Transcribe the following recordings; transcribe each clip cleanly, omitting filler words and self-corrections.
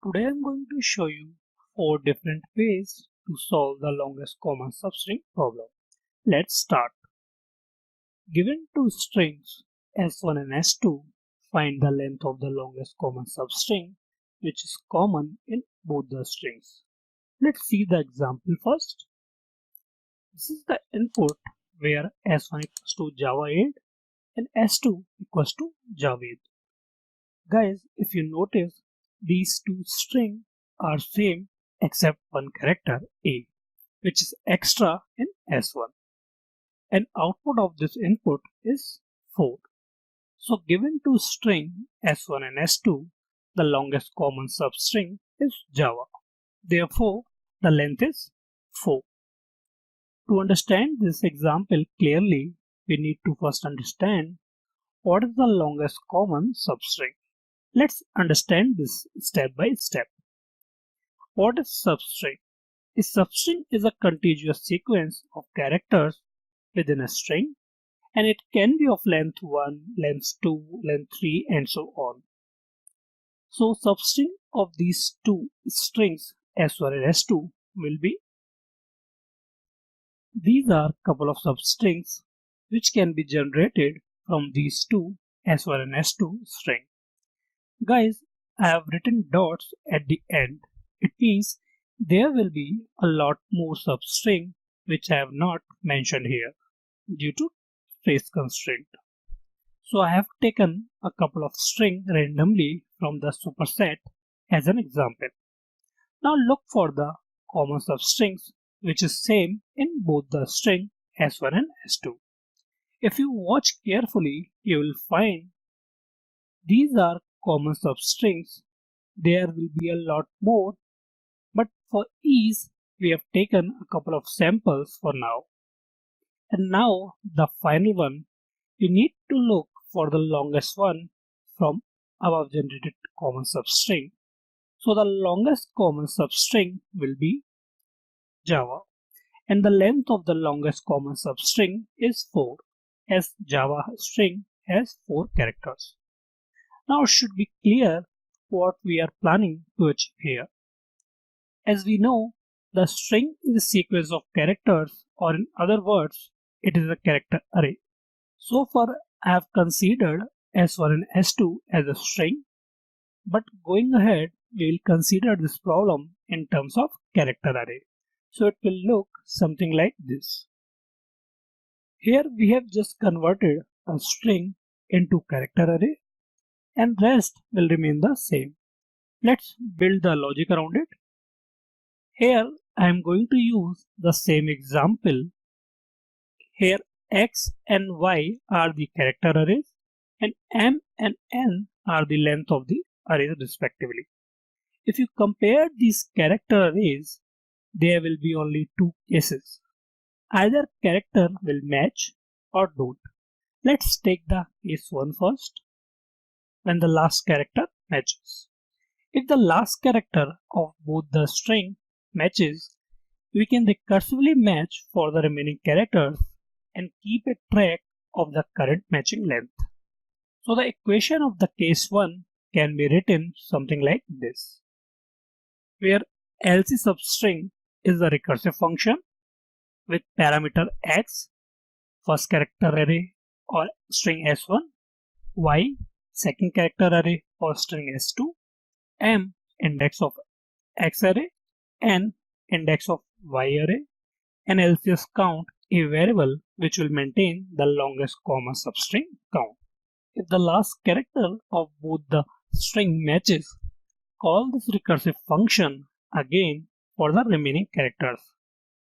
Today I'm going to show you 4 different ways to solve the longest common substring problem. Let's start. Given two strings S1 and S2, find the length of the longest common substring which is common in both the strings. Let's see the example first. This is the input where S1 equals to Java 8 and S2 equals to Javed. Guys, if you notice, these two strings are same except one character A, which is extra in S1. And output of this input is 4. So given two string S1 and S2, the longest common substring is Java. Therefore, the length is 4. To understand this example clearly, we need to first understand what is the longest common substring. Let's understand this step by step. What is substring? A substring is a contiguous sequence of characters within a string, and it can be of length 1, length 2, length 3, and so on. So substring of these two strings S1 and S2 will be. These are couple of substrings which can be generated from these two S1 and S2 string. Guys, I have written dots at the end. It means there will be a lot more substring which I have not mentioned here due to space constraint. So I have taken a couple of string randomly from the superset as an example. Now look for the common substrings which is same in both the string S1 and S2. If you watch carefully, you will find these are common substrings. There will be a lot more, but for ease, we have taken a couple of samples for now. And now the final one, you need to look for the longest one from above generated common substring. So the longest common substring will be Java, and the length of the longest common substring is 4, as Java string has 4 characters. Now it should be clear what we are planning to achieve here. As we know, the string is a sequence of characters, or in other words, it is a character array. So far, I have considered S1 and S2 as a string, but going ahead, we will consider this problem in terms of character array. So it will look something like this. Here we have just converted a string into character array, and rest will remain the same. Let's build the logic around it. Here I am going to use the same example. Here X and Y are the character arrays, and M and N are the length of the arrays respectively. If you compare these character arrays, there will be only two cases. Either character will match or don't. Let's take the case 1 first, when the last character matches. If the last character of both the string matches, we can recursively match for the remaining characters and keep a track of the current matching length. So the equation of the case 1 can be written something like this, where LC substring is a recursive function with parameter X, first character array or string S1, Y, second character array or string S2, M, index of X array, N, index of Y array, and LCS count, a variable which will maintain the longest common substring count. If the last character of both the string matches, call this recursive function again for the remaining characters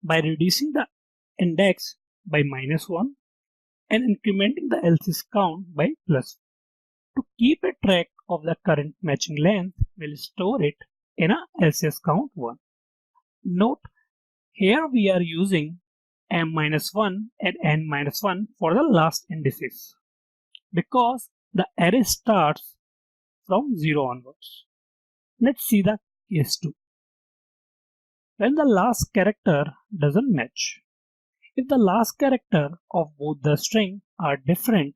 by reducing the index by -1 and incrementing the LCS count by +1. To keep a track of the current matching length, we'll store it in a LCS count 1. Note, here we are using M-1 and N-1 for the last indices because the array starts from 0 onwards. Let's see the case 2. When the last character doesn't match. If the last character of both the string are different,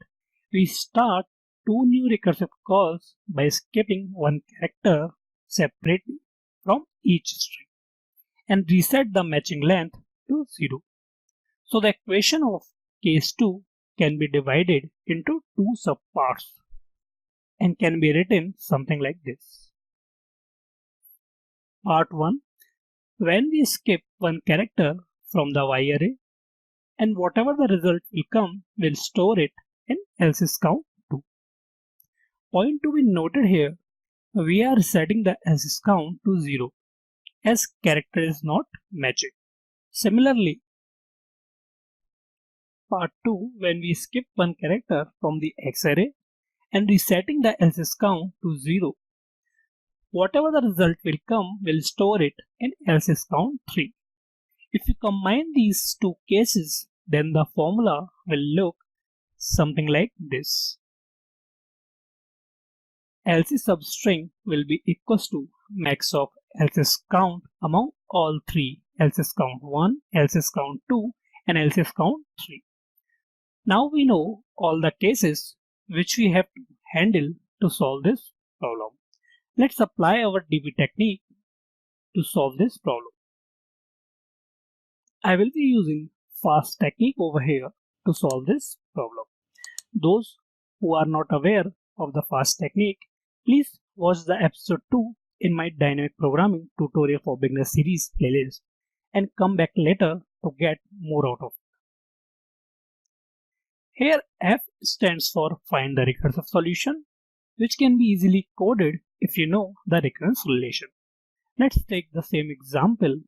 we start two new recursive calls by skipping one character separately from each string and reset the matching length to 0. So the equation of case 2 can be divided into two subparts and can be written something like this. Part 1. When we skip one character from the Y array, and whatever the result will come, we'll store it in else's count 2. Point to be noted here, we are setting the else's count to 0 as character is not matching. Similarly, part 2, when we skip one character from the X array and resetting the else's count to 0, whatever the result will come, we'll store it in else's count 3. If you combine these two cases, then the formula will look something like this. Else's substring will be equals to max of else's count among all three, else's count 1, else's count 2 and else's count 3. Now we know all the cases which we have to handle to solve this problem. Let's apply our DB technique to solve this problem. I will be using FAST technique over here to solve this problem. Those who are not aware of the FAST technique, please watch the episode 2 in my dynamic programming tutorial for beginner series playlist and come back later to get more out of it. Here F stands for find the recursive solution, which can be easily coded if you know the recurrence relation. Let's take the same example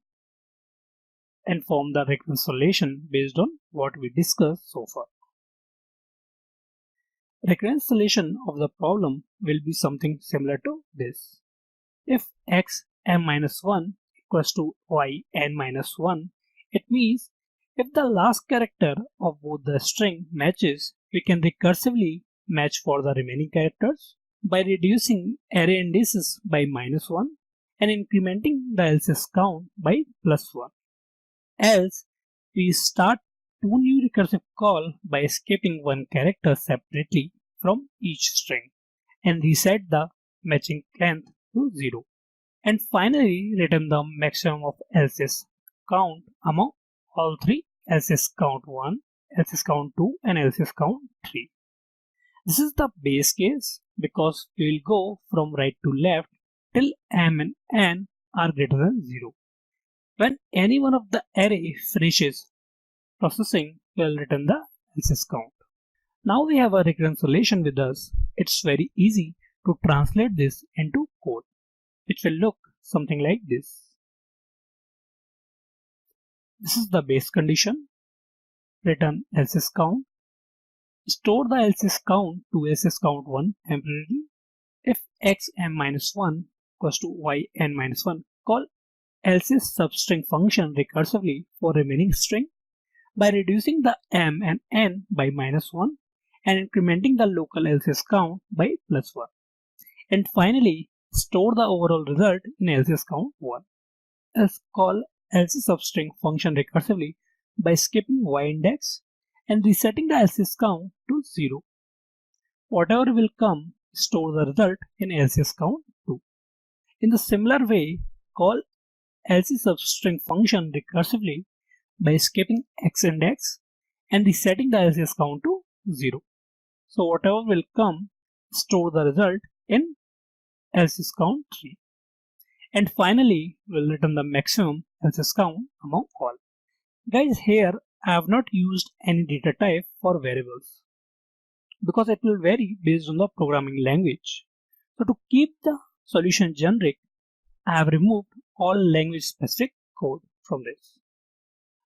and form the recurrence relation based on what we discussed so far. Recurrence relation of the problem will be something similar to this. If x m-1 equals to y n-1, it means if the last character of both the string matches, we can recursively match for the remaining characters by reducing array indices by -1 and incrementing the else's count by +1. Else, we start two new recursive call by skipping one character separately from each string and reset the matching length to 0. And finally return the maximum of else's count among all three, else's count 1, else's count 2 and else's count 3. This is the base case because we will go from right to left till m and n are greater than 0. When any one of the array finishes processing, we will return the else's count. Now we have a recurrence relation with us. It's very easy to translate this into code, which will look something like this. This is the base condition. Return else's count. Store the else's count to else's count 1 temporarily. If x m-1 equals to y n-1, call else's substring function recursively for remaining string by reducing the m and n by -1 and incrementing the local else's count by +1. And finally, store the overall result in else's count 1. Else call else's substring function recursively by skipping y index and resetting the else's count to 0. Whatever will come, store the result in else's count 2. In the similar way, call else's substring function recursively by skipping x index and resetting the else's count to 0. So whatever will come, store the result in else's count 3. And finally, we'll return the maximum else's count among all. Guys, here I have not used any data type for variables because it will vary based on the programming language. So to keep the solution generic, I have removed all language specific code from this.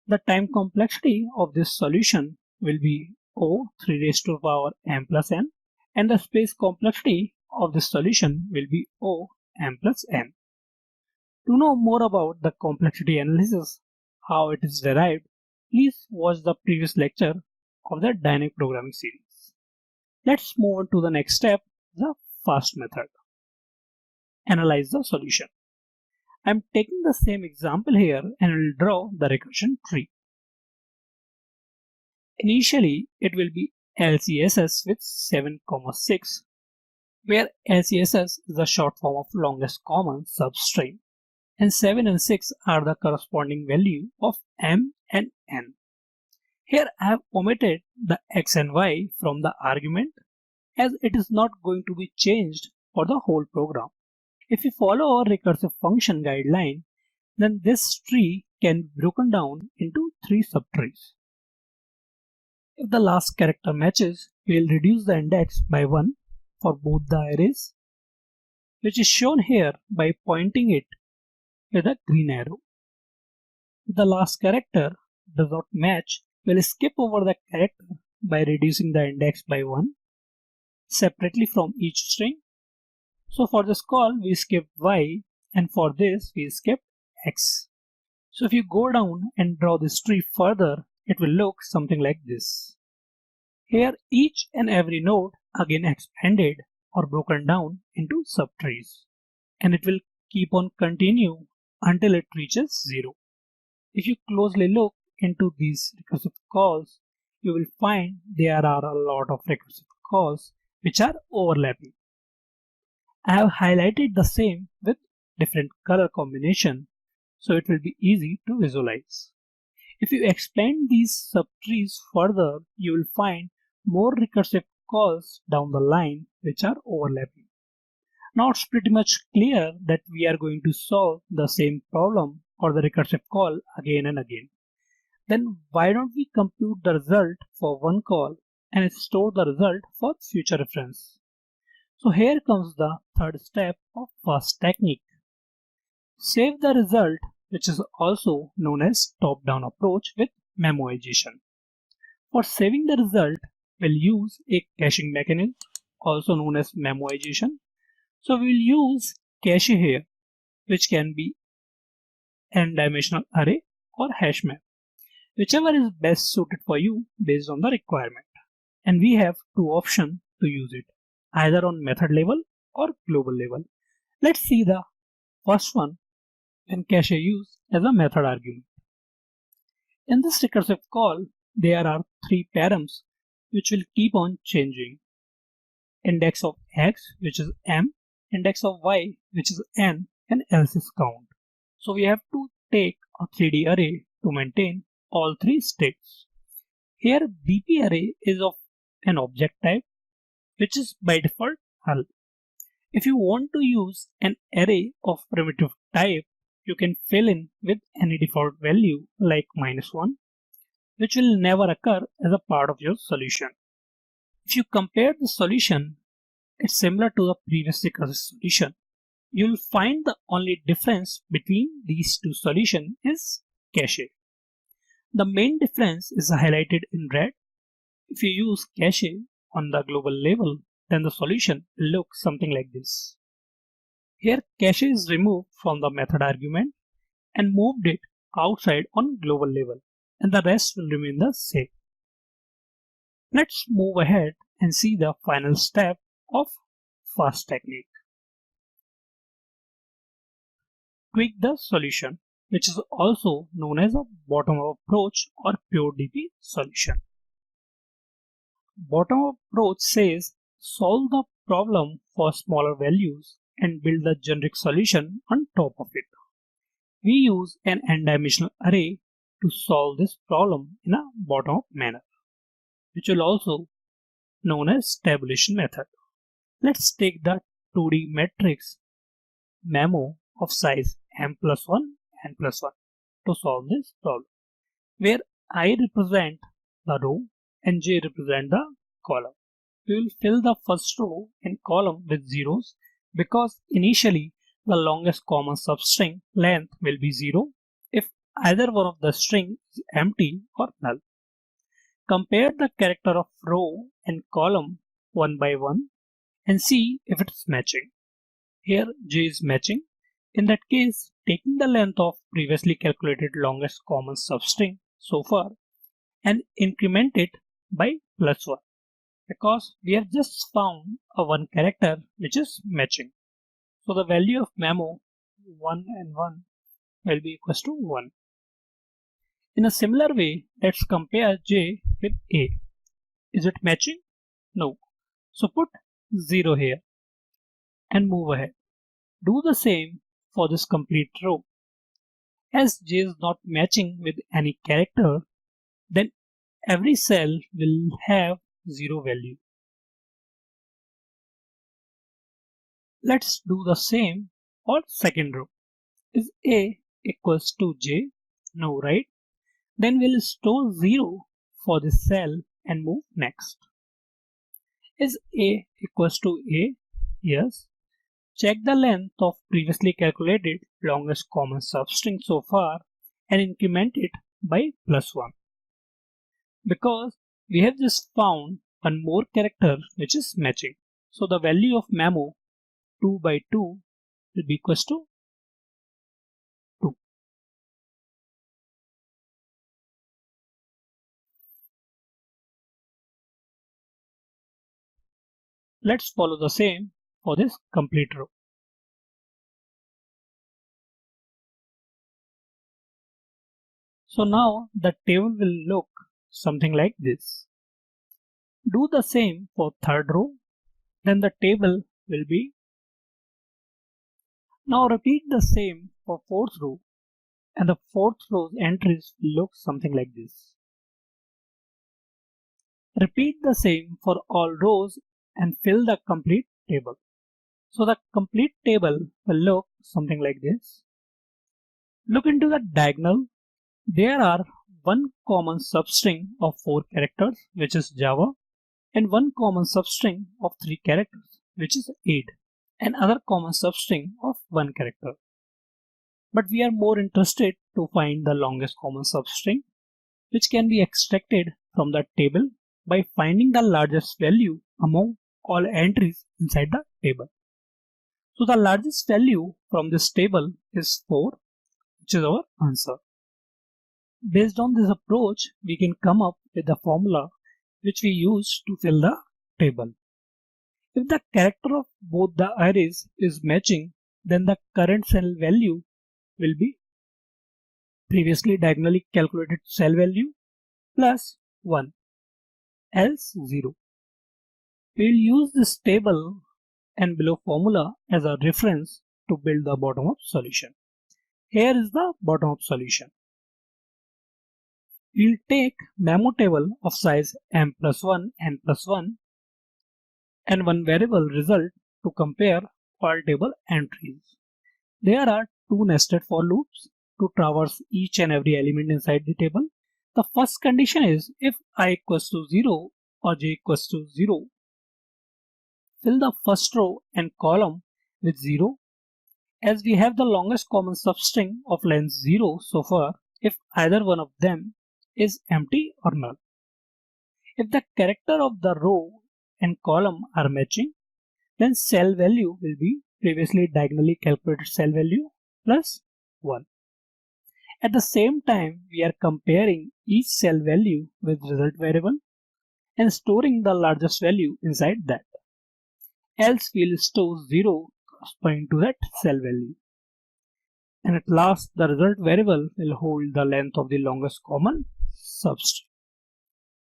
The time complexity of this solution will be O 3 raised to the power m plus n, and the space complexity of this solution will be O m plus n. To know more about the complexity analysis, how it is derived, please watch the previous lecture of the dynamic programming series. Let's move on to the next step, the FAST method. Analyze the solution. I am taking the same example here and will draw the recursion tree. Initially, it will be LCSS with 7, 6 where LCSS is the short form of longest common substring, and 7 and 6 are the corresponding value of m and n. Here I have omitted the x and y from the argument as it is not going to be changed for the whole program. If we follow our recursive function guideline, then this tree can be broken down into 3 subtrees. If the last character matches, we will reduce the index by 1 for both the arrays, which is shown here by pointing it with a green arrow. If the last character does not match, we will skip over the character by reducing the index by 1 separately from each string. So for this call, we skipped y, and for this, we skipped x. So if you go down and draw this tree further, it will look something like this. Here, each and every node again expanded or broken down into subtrees, and it will keep on continue until it reaches 0. If you closely look into these recursive calls, you will find there are a lot of recursive calls which are overlapping. I have highlighted the same with different color combination so it will be easy to visualize. If you expand these subtrees further, you will find more recursive calls down the line which are overlapping. Now it's pretty much clear that we are going to solve the same problem or the recursive call again and again. Then why don't we compute the result for one call and store the result for future reference? So here comes the third step of first technique. Save the result, which is also known as top-down approach with memoization. For saving the result, we'll use a caching mechanism, also known as memoization. So we'll use cache here, which can be n-dimensional array or hash map, whichever is best suited for you based on the requirement. And we have 2 options to use it, either on method level or global level. Let's see the first one when cache used as a method argument. In this recursive call, there are 3 params which will keep on changing. Index of x, which is m, index of y, which is n, and else is count. So we have to take a 3D array to maintain all 3 states. Here BP array is of an object type, which is by default null. If you want to use an array of primitive type, you can fill in with any default value like -1, which will never occur as a part of your solution. If you compare the solution, it's similar to the previous recursive solution. You'll find the only difference between these 2 solutions is cache. The main difference is highlighted in red. If you use cache on the global level, then the solution will look something like this. Here cache is removed from the method argument and moved it outside on global level, and the rest will remain the same. Let's move ahead and see the final step of first technique. Tweak the solution, which is also known as a bottom-up approach or pure DP solution. Bottom-up approach says solve the problem for smaller values and build the generic solution on top of it. We use an n-dimensional array to solve this problem in a bottom-up manner, which will also known as tabulation method. Let's take the 2D matrix memo of size m+1, n+1 to solve this problem, where I represent the row and j represent the column. We will fill the first row and column with zeros because initially the longest common substring length will be 0 if either one of the string is empty or null. Compare the character of row and column one by one and see if it is matching. Here j is matching. In that case, taking the length of previously calculated longest common substring so far and increment it by +1 because we have just found a one character which is matching. So the value of memo 1 and 1 will be equals to 1. In a similar way, let's compare j with a. Is it matching? No. So put 0 here and move ahead. Do the same for this complete row. As j is not matching with any character, then every cell will have 0 value. Let's do the same for second row. Is a equals to j? No, right? Then we'll store 0 for this cell and move next. Is a equals to a? Yes. Check the length of previously calculated longest common substring so far and increment it by +1. Because we have just found one more character which is matching. So the value of memo 2 by 2 will be equals to 2. Let's follow the same for this complete row. So now the table will look something like this. Do the same for third row, then the table will be. Now repeat the same for fourth row, and the fourth row's entries will look something like this. Repeat the same for all rows and fill the complete table. So the complete table will look something like this. Look into the diagonal. There are one common substring of 4 characters, which is Java, and one common substring of 3 characters, which is aid, and other common substring of 1 character. But we are more interested to find the longest common substring, which can be extracted from the table by finding the largest value among all entries inside the table. So the largest value from this table is 4, which is our answer. Based on this approach, we can come up with the formula which we use to fill the table. If the character of both the arrays is matching, then the current cell value will be previously diagonally calculated cell value plus 1, else 0. We will use this table and below formula as a reference to build the bottom-up solution. Here is the bottom-up solution. We will take memo table of size m plus 1 n plus 1 and one variable result to compare all table entries. There are 2 nested for loops to traverse each and every element inside the table. The first condition is if I equals to 0 or j equals to 0, fill the first row and column with 0. As we have the longest common substring of length 0 so far, if either one of them is empty or null. If the character of the row and column are matching, then cell value will be previously diagonally calculated cell value plus 1. At the same time, we are comparing each cell value with result variable and storing the largest value inside that. Else we will store 0 corresponding to that cell value. And at last, the result variable will hold the length of the longest common substring.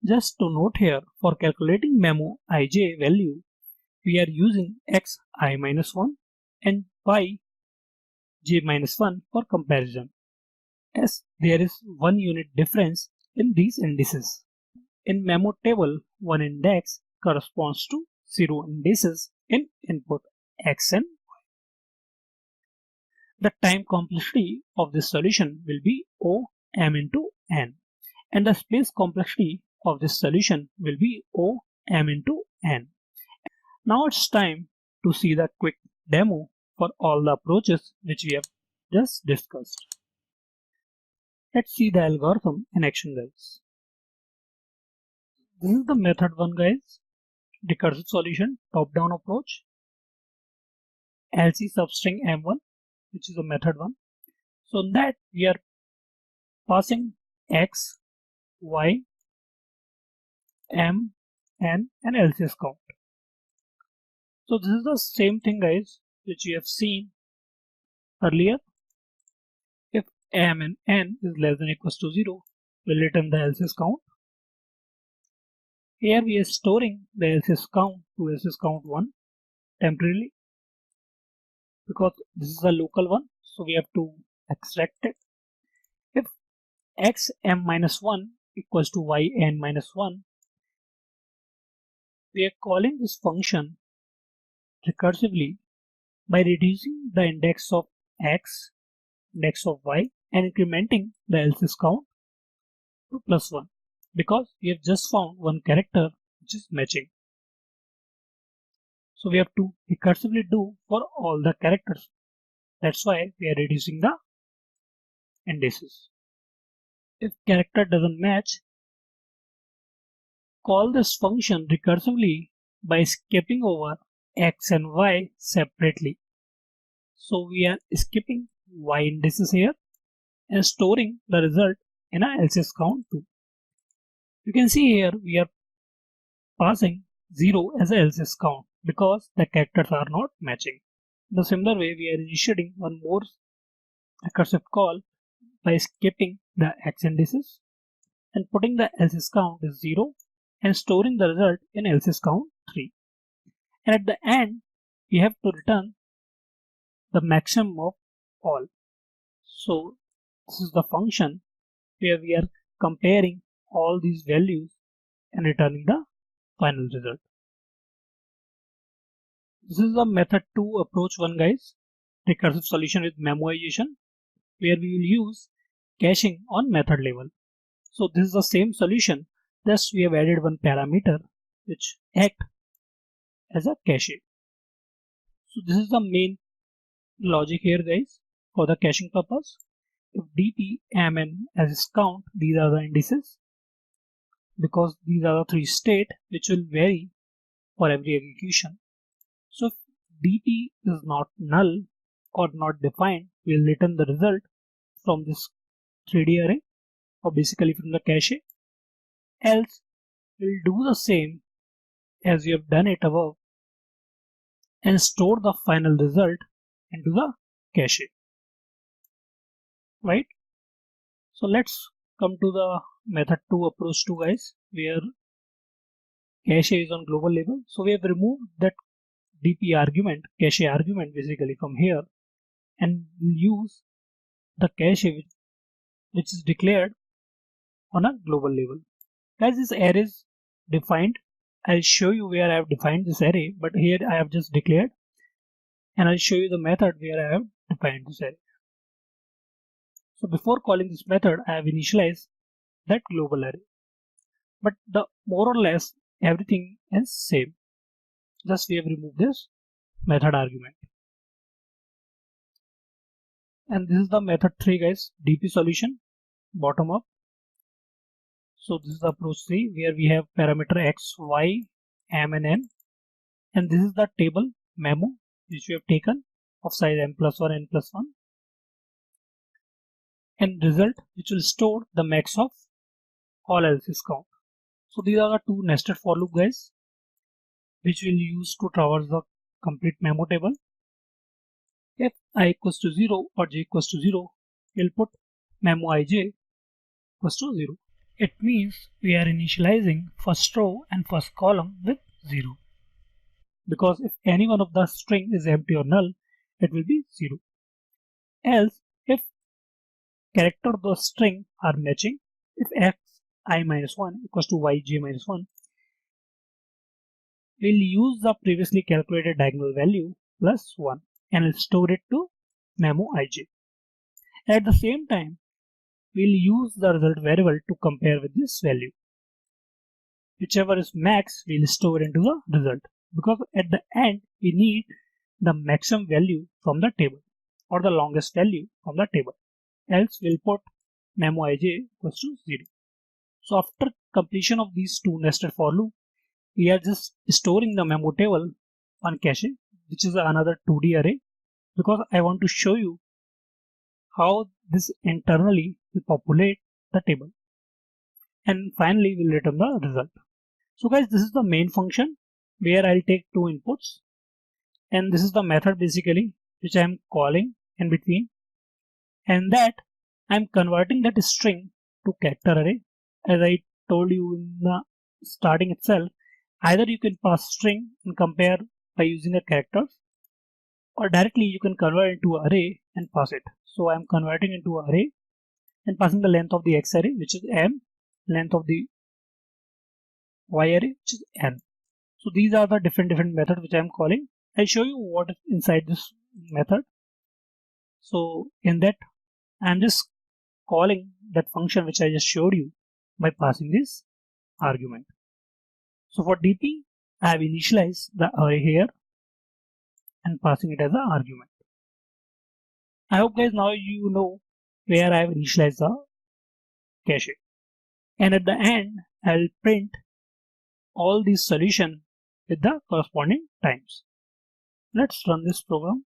Just to note here, for calculating memo ij value, we are using xi minus 1 and y j minus 1 for comparison, as there is 1 unit difference in these indices. In memo table, one index corresponds to 0 indices in input x and y. The time complexity of this solution will be O m into n, and the space complexity of this solution will be O m into n. Now it's time to see the quick demo for all the approaches which we have just discussed. Let's see the algorithm in action, guys. This is the method 1, guys. Recursive solution, top-down approach. LC substring m1, which is a method 1. So in that we are passing x, y, m, n and LCS count. So this is the same thing, guys, which you have seen earlier. If m and n is less than or equals to 0, we'll return the LCS count. Here we are storing the LCS count to LCS count 1 temporarily. because this is a local one, so we have to extract it. If x m minus 1 equals to y n minus 1, we are calling this function recursively by reducing the index of x, index of y, and incrementing the else's count to +1, because we have just found one character which is matching. So we have to recursively do for all the characters. That's why we are reducing the indices. If character doesn't match, call this function recursively by skipping over x and y separately. So we are skipping y indices here and storing the result in a else's count too. You can see here we are passing 0 as a else's count because the characters are not matching. The similar way we are initiating one more recursive call by skipping the x indices and putting the else's count as 0 and storing the result in else's count 3. And at the end we have to return the maximum of all. So this is the function where we are comparing all these values and returning the final result. This is the method 2 approach 1, guys, recursive solution with memoization, where we will use caching on method level. So this is the same solution, just we have added one parameter which act as a cache. So this is the main logic here, guys, for the caching purpose. If dp, mn as its count, these are the indices, because these are the 3 state which will vary for every execution. So if dp is not null or not defined, we will return the result from this 3D array, or basically from the cache. Else we'll do the same as we have done it above and store the final result into the cache. Right? So let's come to the method 2 approach 2, guys, where cache is on global level. So we have removed that dp argument, cache argument basically from here, and we'll use the cache which is declared on a global level. Guys, this array is defined. I'll show you where I have defined this array, but here I have just declared, and I'll show you the method where I have defined this array. So before calling this method, I have initialized that global array, but the more or less everything is same. Just we have removed this method argument. And this is the method 3, guys, dp solution, bottom up. So this is the approach 3, where we have parameter x, y, m and n, and this is the table memo which we have taken of size m+1, n+1, and result which will store the max of all else's count. So these are the 2 nested for loop, guys, which we'll use to traverse the complete memo table. If I equals to 0 or j equals to 0, we'll put memo ij equals to 0. It means we are initializing first row and first column with 0. Because if any one of the string is empty or null, it will be 0. Else, if character of the string are matching, if x I minus 1 equals to y j minus 1, we'll use the previously calculated diagonal value plus 1 and we'll store it to memo ij. At the same time, we'll use the result variable to compare with this value. Whichever is max, we'll store into the result, because at the end we need the maximum value from the table or the longest value from the table. Else we'll put memo ij equals to 0. So after completion of these 2 nested for loop, we are just storing the memo table on cache, which is another 2D array, because I want to show you how this internally will populate the table. And finally we'll return the result. So guys, this is the main function where I'll take 2 inputs, and this is the method basically which I am calling in between, and that I'm converting that string to character array. As I told you in the starting itself, either you can pass string and compare by using a character, or directly you can convert into array and pass it. So I am converting into array and passing the length of the X array, which is M, length of the Y array, which is N. So these are the different methods which I am calling. I'll show you what is inside this method. So in that, I'm just calling that function which I just showed you by passing this argument. So for DP, I have initialized the array here and passing it as an argument. I hope guys now you know where I have initialized the cache. And at the end, I'll print all these solution with the corresponding times. Let's run this program.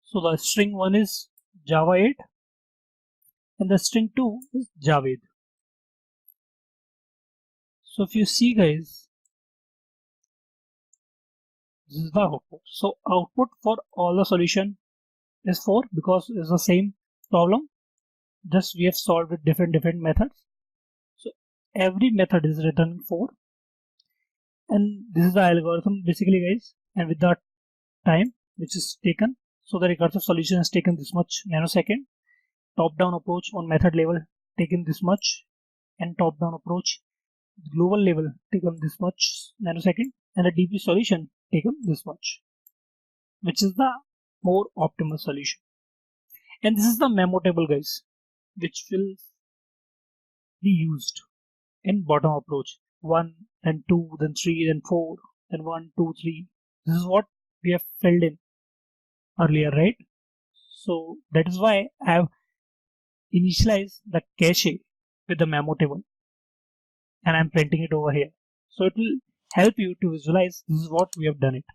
So the string 1 is Java 8 and the string 2 is Javed. So if you see guys, this is the output. So output for all the solution is 4 because it's the same problem. Just we have solved with different methods. So every method is written 4. And this is the algorithm basically guys. And with the time which is taken. So the recursive solution has taken this much nanosecond. Top-down approach on method level taken this much, and top-down approach global level taken this much nanosecond, and the DP solution taken this much, which is the more optimal solution. And this is the memo table guys, which will be used in bottom approach. 1, then 2, then 3, then 4, then 1, 2, 3. This is what we have filled in earlier, right? So that is why I have initialized the cache with the memo table and I'm printing it over here. So it will help you to visualize this is what we have done it.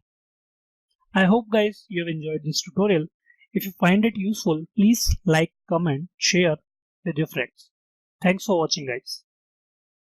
I hope guys you have enjoyed this tutorial. If you find it useful, please like, comment, share with your friends. Thanks for watching guys.